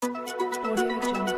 Audio Jungle.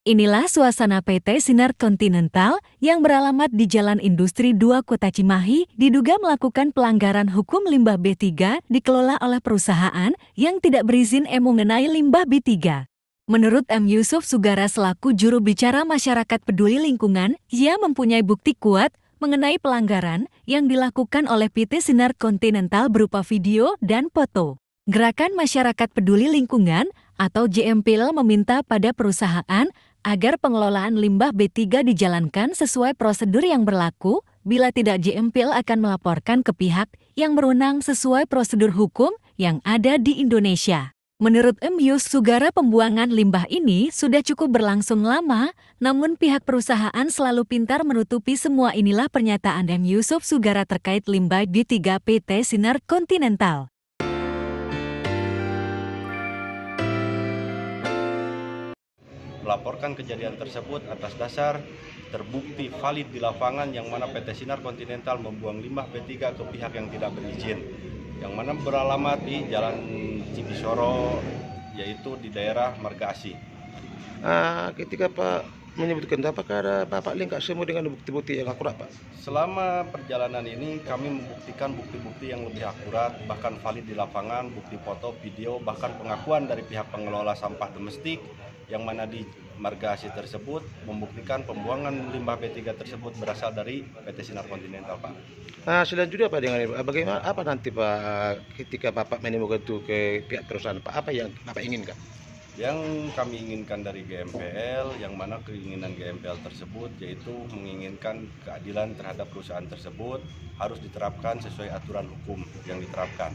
Inilah suasana PT Sinar Continental yang beralamat di Jalan Industri 2 Kota Cimahi diduga melakukan pelanggaran hukum limbah B3 dikelola oleh perusahaan yang tidak berizin mengenai limbah B3. Menurut M. Yusuf Sugara selaku juru bicara masyarakat peduli lingkungan, ia mempunyai bukti kuat mengenai pelanggaran yang dilakukan oleh PT Sinar Continental berupa video dan foto. Gerakan Masyarakat Peduli Lingkungan atau JMPL meminta pada perusahaan agar pengelolaan limbah B3 dijalankan sesuai prosedur yang berlaku, bila tidak JMPL akan melaporkan ke pihak yang berwenang sesuai prosedur hukum yang ada di Indonesia. Menurut M. Yusuf Sugara, pembuangan limbah ini sudah cukup berlangsung lama, namun pihak perusahaan selalu pintar menutupi semua. Inilah pernyataan M. Yusuf Sugara terkait limbah B3 PT Sinar Continental. Melaporkan kejadian tersebut atas dasar terbukti valid di lapangan yang mana PT Sinar Continental membuang limbah B3 ke pihak yang tidak berizin, yang mana beralamat di Jalan Cibisoro, yaitu di daerah Marga Asih. Ketika Pak menyebutkan, apakah ada Bapak lengkap semua dengan bukti-bukti yang akurat, Pak? Selama perjalanan ini kami membuktikan bukti-bukti yang lebih akurat, bahkan valid di lapangan, bukti foto, video, bahkan pengakuan dari pihak pengelola sampah domestik yang mana di Marga Asih tersebut membuktikan pembuangan limbah B3 tersebut berasal dari PT Sinar Continental, Pak. Selanjutnya Pak, dengan bagaimana apa nanti Pak ketika Bapak menemukan itu ke pihak perusahaan, Pak, apa yang Bapak inginkan? Yang kami inginkan dari GMPL, yang mana keinginan GMPL tersebut yaitu menginginkan keadilan terhadap perusahaan tersebut harus diterapkan sesuai aturan hukum yang diterapkan.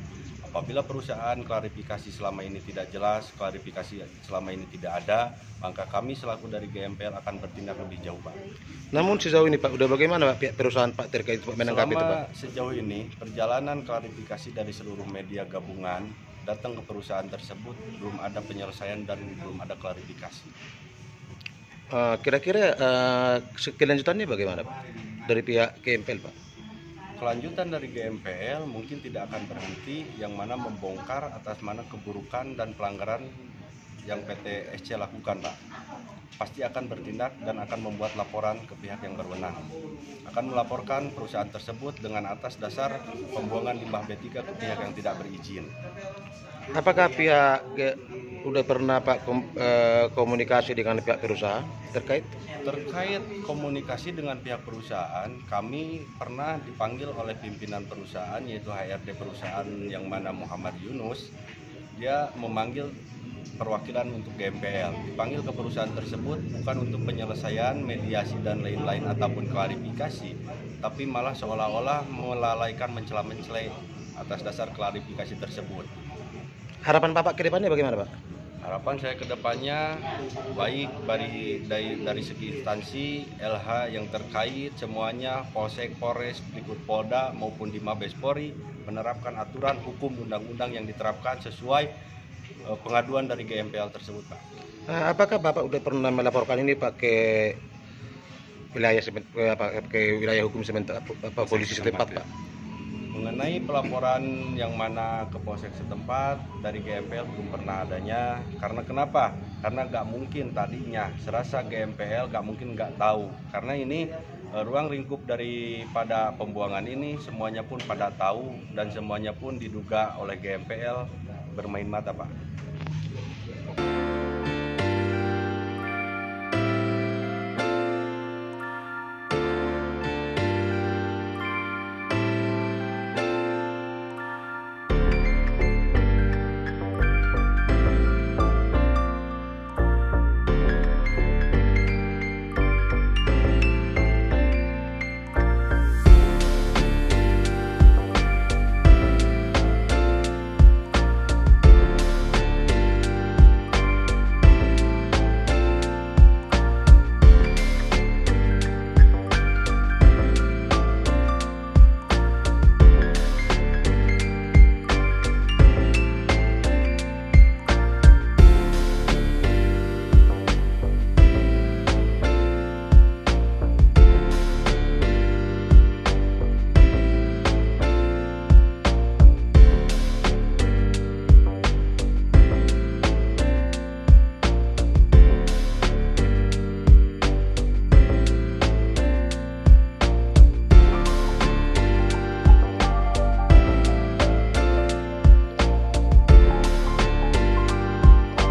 Apabila perusahaan klarifikasi selama ini tidak jelas, klarifikasi selama ini tidak ada, maka kami selaku dari GMPL akan bertindak lebih jauh, Pak. Namun sejauh ini Pak, udah bagaimana Pak pihak perusahaan Pak terkait Pak menanggapi itu, Pak? Sejauh ini perjalanan klarifikasi dari seluruh media gabungan datang ke perusahaan tersebut belum ada penyelesaian dan belum ada klarifikasi. Kira-kira kelanjutannya bagaimana Pak dari pihak GMPL, Pak? Kelanjutan dari GMPL mungkin tidak akan berhenti, yang mana membongkar atas mana keburukan dan pelanggaran yang PT SC lakukan, Pak. Pasti akan bertindak dan akan membuat laporan ke pihak yang berwenang. Akan melaporkan perusahaan tersebut dengan atas dasar pembuangan limbah B3 ke pihak yang tidak berizin. Apakah pihak udah pernah Pak komunikasi dengan pihak perusahaan terkait? Terkait komunikasi dengan pihak perusahaan, kami pernah dipanggil oleh pimpinan perusahaan, yaitu HRD perusahaan yang mana Muhammad Yunus. Dia memanggil perwakilan untuk GMPL, dipanggil ke perusahaan tersebut bukan untuk penyelesaian, mediasi dan lain-lain ataupun klarifikasi, tapi malah seolah-olah melalaikan, mencela-mencela atas dasar klarifikasi tersebut. Harapan Bapak ke depannya bagaimana, Pak? Harapan saya ke depannya baik dari segi instansi, LH yang terkait semuanya, Polsek, Polres, Berikut Polda maupun di Mabes Polri menerapkan aturan hukum undang-undang yang diterapkan sesuai pengaduan dari GMPL tersebut, Pak. Apakah Bapak udah pernah melaporkan ini Pak ke wilayah hukum setempat, polisi setempat, Pak? Mengenai pelaporan yang mana ke Polsek setempat dari GMPL belum pernah adanya. Karena kenapa? Karena nggak mungkin tadinya, serasa GMPL nggak mungkin nggak tahu. Karena ini ruang lingkup daripada pembuangan ini semuanya pun pada tahu dan semuanya pun diduga oleh GMPL bermain mata, Pak.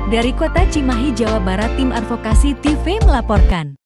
Dari Kota Cimahi, Jawa Barat, Tim Advokasi TV melaporkan.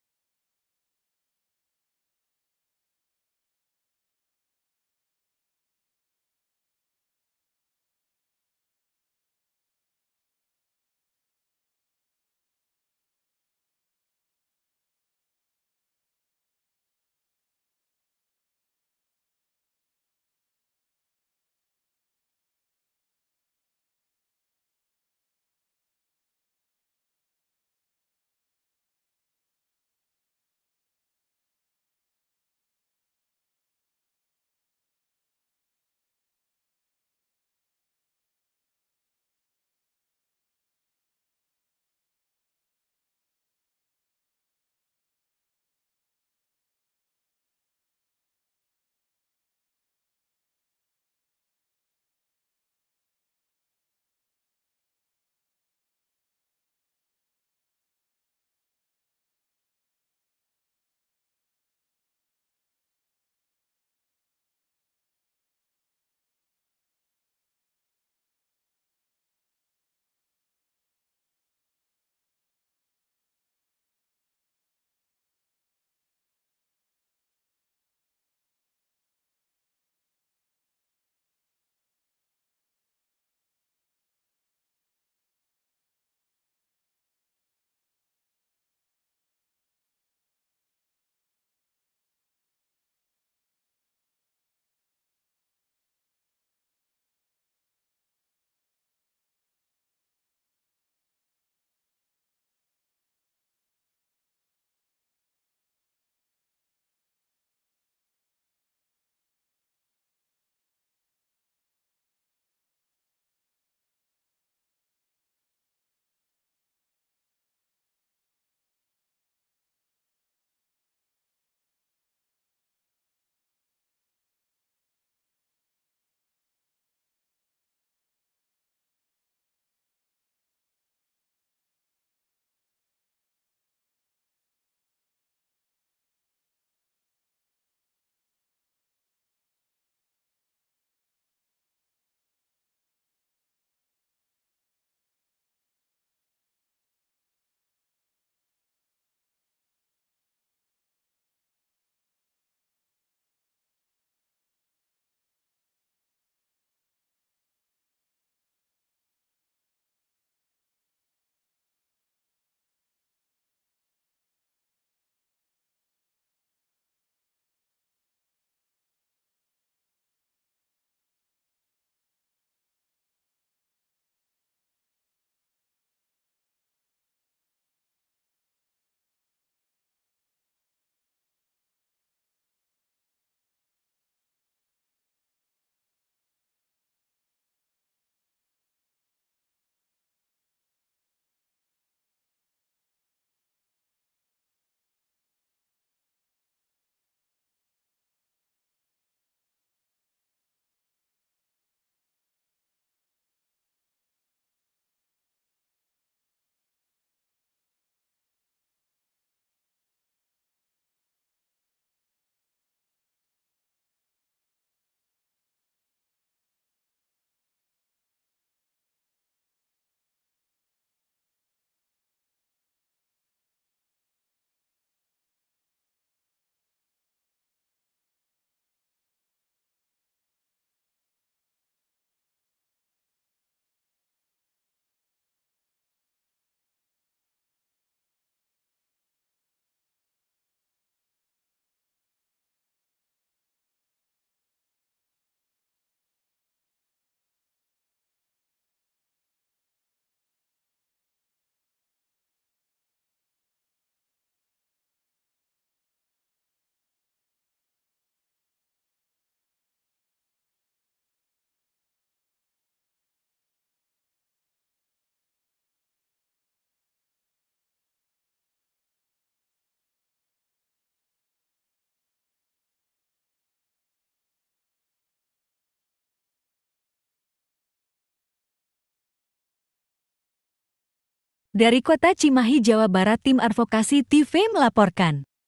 Dari Kota Cimahi, Jawa Barat, Tim Advokasi TV melaporkan.